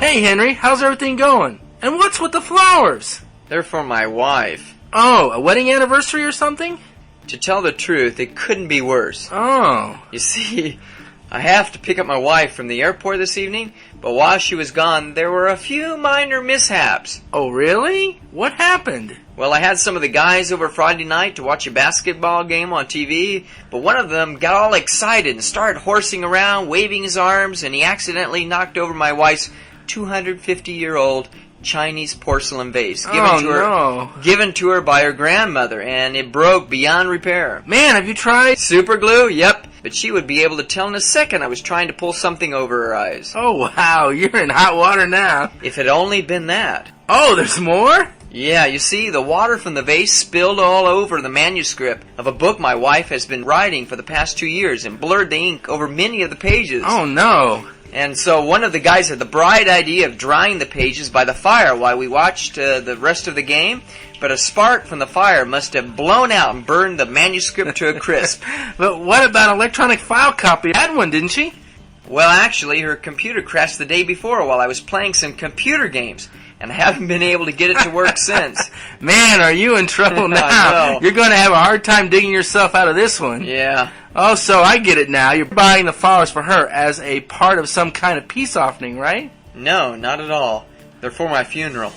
Hey Henry, how's everything going? And what's with the flowers? They're for my wife. Oh, a wedding anniversary or something? To tell the truth, it couldn't be worse. Oh. You see, I have to pick up my wife from the airport this evening, but while she was gone, there were a few minor mishaps. Oh, really? What happened? Well, I had some of the guys over Friday night to watch a basketball game on TV, but one of them got all excited and started horsing around, waving his arms, and he accidentally knocked over my wife's 250-year-old Chinese porcelain vase given to her by her grandmother, and it broke beyond repair. Man, have you tried super glue? Yep, but she would be able to tell in a second I was trying to pull something over her eyes. Oh wow, you're in hot water now. If it had only been that. Oh, there's more? Yeah, you see, the water from the vase spilled all over the manuscript of a book my wife has been writing for the past 2 years and blurred the ink over many of the pages. Oh no. And so one of the guys had the bright idea of drying the pages by the fire while we watched the rest of the game, but a spark from the fire must have blown out and burned the manuscript to a crisp. But what about electronic file copy? Had one, didn't she? Well, actually, her computer crashed the day before while I was playing some computer games, and I haven't been able to get it to work since. Man, are you in trouble now? I know. You're going to have a hard time digging yourself out of this one. Yeah. Oh, so I get it now. You're buying the flowers for her as a part of some kind of peace offering, right? No, not at all. They're for my funeral.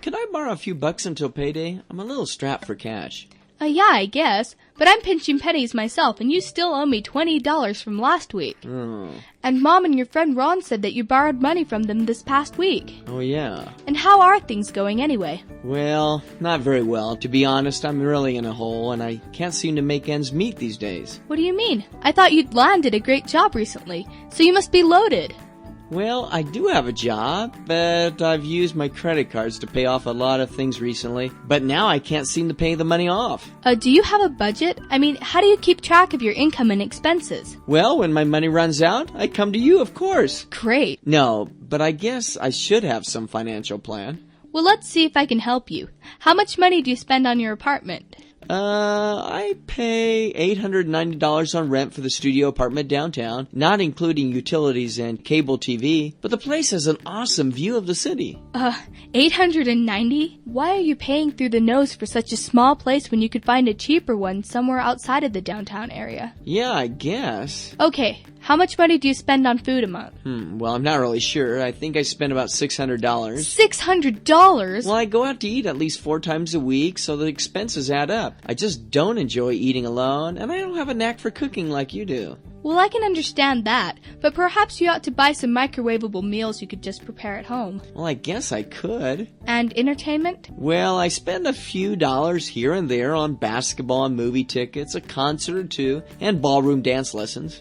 Could I borrow a few bucks until payday? I'm a little strapped for cash. Yeah, I guess. But I'm pinching pennies myself, and you still owe me $20 from last week. And Mom and your friend Ron said that you borrowed money from them this past week. Oh, yeah. And how are things going anyway? Well, not very well. To be honest, I'm really in a hole, and I can't seem to make ends meet these days. What do you mean? I thought you'd landed a great job recently, so you must be loaded. Well, I do have a job, but I've used my credit cards to pay off a lot of things recently. But now I can't seem to pay the money off. Do you have a budget? I mean, how do you keep track of your income and expenses? Well, when my money runs out, I come to you, of course. Great. No, but I guess I should have some financial plan. Well, let's see if I can help you. How much money do you spend on your apartment? I pay $890 on rent for the studio apartment downtown, not including utilities and cable TV, but the place has an awesome view of the city. $890? Why are you paying through the nose for such a small place when you could find a cheaper one somewhere outside of the downtown area? Yeah, I guess. Okay, how much money do you spend on food a month? Well, I'm not really sure. I think I spend about $600. $600? Well, I go out to eat at least 4 times a week, so the expenses add up. I just don't enjoy eating alone, and I don't have a knack for cooking like you do. Well, I can understand that, but perhaps you ought to buy some microwavable meals you could just prepare at home. Well, I guess I could. And entertainment? Well, I spend a few dollars here and there on basketball and movie tickets, a concert or two, and ballroom dance lessons.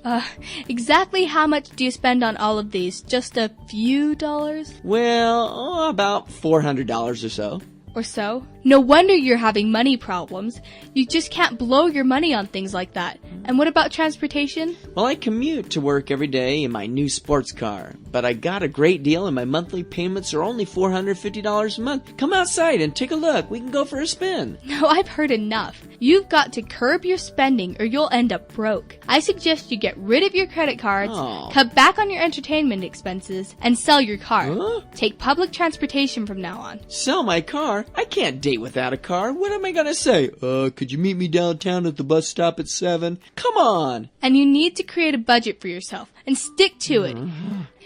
Exactly how much do you spend on all of these? Just a few dollars? Well, about $400 or so. Or so? No wonder you're having money problems. You just can't blow your money on things like that. And what about transportation? Well, I commute to work every day in my new sports car, but I got a great deal and my monthly payments are only $450 a month. Come outside and take a look. We can go for a spin. No, I've heard enough. You've got to curb your spending or you'll end up broke. I suggest you get rid of your credit cards, cut back on your entertainment expenses, and sell your car. Take public transportation from now on. Sell my car? I can't date without a car. What am I gonna say? Could you meet me downtown at the bus stop at 7? Come on! And you need to create a budget for yourself and stick to it.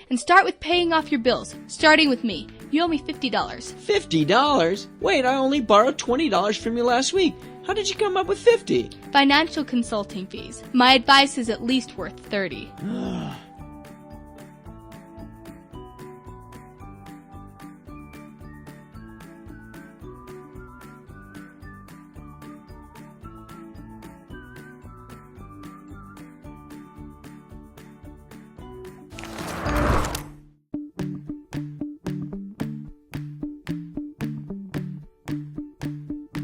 And start with paying off your bills, starting with me. You owe me $50. $50? Wait, I only borrowed $20 from you last week. How did you come up with 50? Financial consulting fees. My advice is at least worth 30.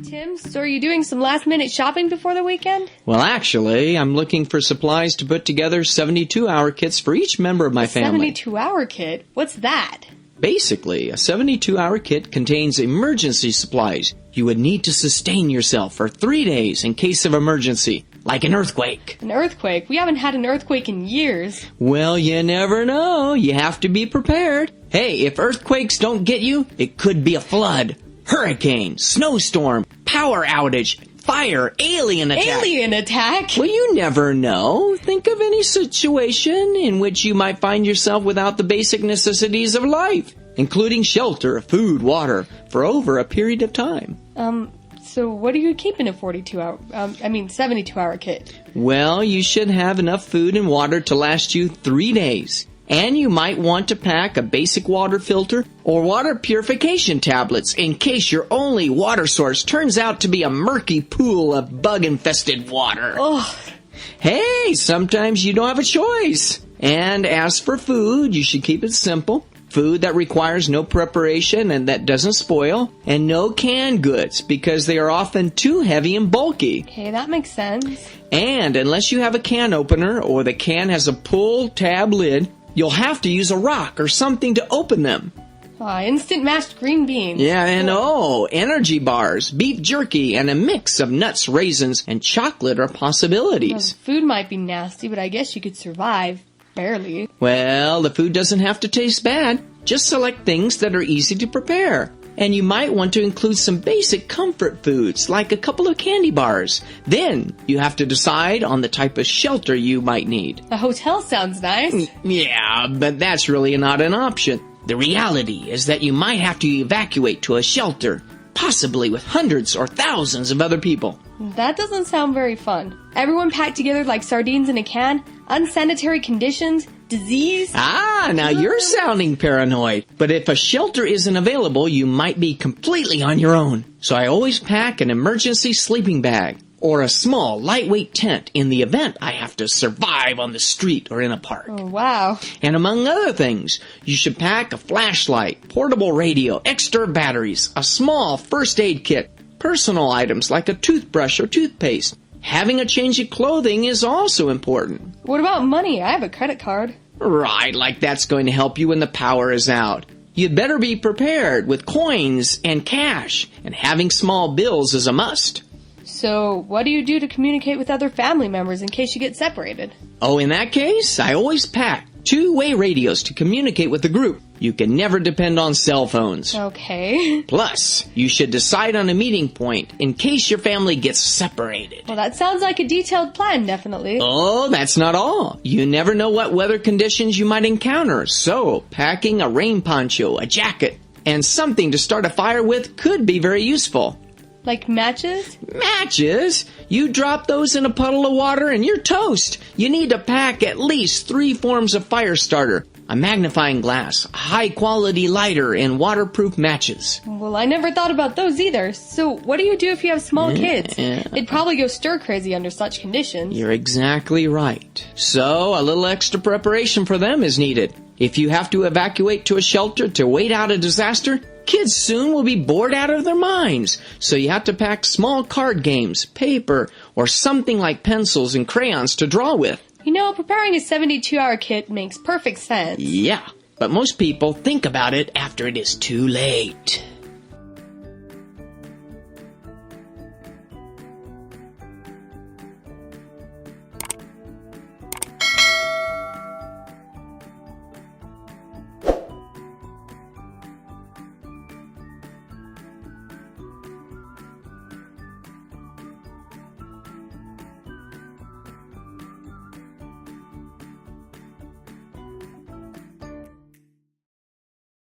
Tim, Tim. So are you doing some last-minute shopping before the weekend? Well, actually, I'm looking for supplies to put together 72-hour kits for each member of my family. 72-hour kit? What's that? Basically, a 72-hour kit contains emergency supplies you would need to sustain yourself for 3 days in case of emergency, like an earthquake. An earthquake? We haven't had an earthquake in years. Well, you never know. You have to be prepared. Hey, if earthquakes don't get you, it could be a flood, hurricane, snowstorm, power outage, fire, alien attack. Alien attack? Well, you never know. Think of any situation in which you might find yourself without the basic necessities of life, including shelter, food, water, for over a period of time. So what do you keep in a 72-hour kit? Well, you should have enough food and water to last you 3 days. And you might want to pack a basic water filter or water purification tablets in case your only water source turns out to be a murky pool of bug-infested water. Ugh. Hey, sometimes you don't have a choice. And as for food, you should keep it simple. Food that requires no preparation and that doesn't spoil, and no canned goods because they are often too heavy and bulky. Okay, that makes sense. And unless you have a can opener or the can has a pull tab lid, you'll have to use a rock or something to open them. Instant mashed green beans. Yeah, and energy bars, beef jerky, and a mix of nuts, raisins, and chocolate are possibilities. Well, food might be nasty, but I guess you could survive. Barely. Well, the food doesn't have to taste bad. Just select things that are easy to prepare. And you might want to include some basic comfort foods, like a couple of candy bars. Then you have to decide on the type of shelter you might need. A hotel sounds nice. Yeah, but that's really not an option. The reality is that you might have to evacuate to a shelter, possibly with hundreds or thousands of other people. That doesn't sound very fun. Everyone packed together like sardines in a can, unsanitary conditions, disease. Now you're sounding paranoid. But if a shelter isn't available, you might be completely on your own. So I always pack an emergency sleeping bag or a small, lightweight tent in the event I have to survive on the street or in a park. Oh, wow. And among other things, you should pack a flashlight, portable radio, extra batteries, a small first aid kit, personal items like a toothbrush or toothpaste. Having a change of clothing is also important. What about money? I have a credit card. Right, like that's going to help you when the power is out. You'd better be prepared with coins and cash, and having small bills is a must. So, what do you do to communicate with other family members in case you get separated? Oh, in that case, I always pack two-way radios to communicate with the group. You can never depend on cell phones. Okay. Plus, you should decide on a meeting point in case your family gets separated. Well, that sounds like a detailed plan, definitely. Oh, that's not all. You never know what weather conditions you might encounter, so packing a rain poncho, a jacket, and something to start a fire with could be very useful. Like matches? Matches? You drop those in a puddle of water and you're toast. You need to pack at least 3 forms of fire starter, a magnifying glass, a high-quality lighter, and waterproof matches. Well, I never thought about those either. So what do you do if you have small kids? They'd probably go stir-crazy under such conditions. You're exactly right. So a little extra preparation for them is needed. If you have to evacuate to a shelter to wait out a disaster, kids soon will be bored out of their minds. So you have to pack small card games, paper, or something like pencils and crayons to draw with. You know, preparing a 72-hour kit makes perfect sense. Yeah, but most people think about it after it is too late.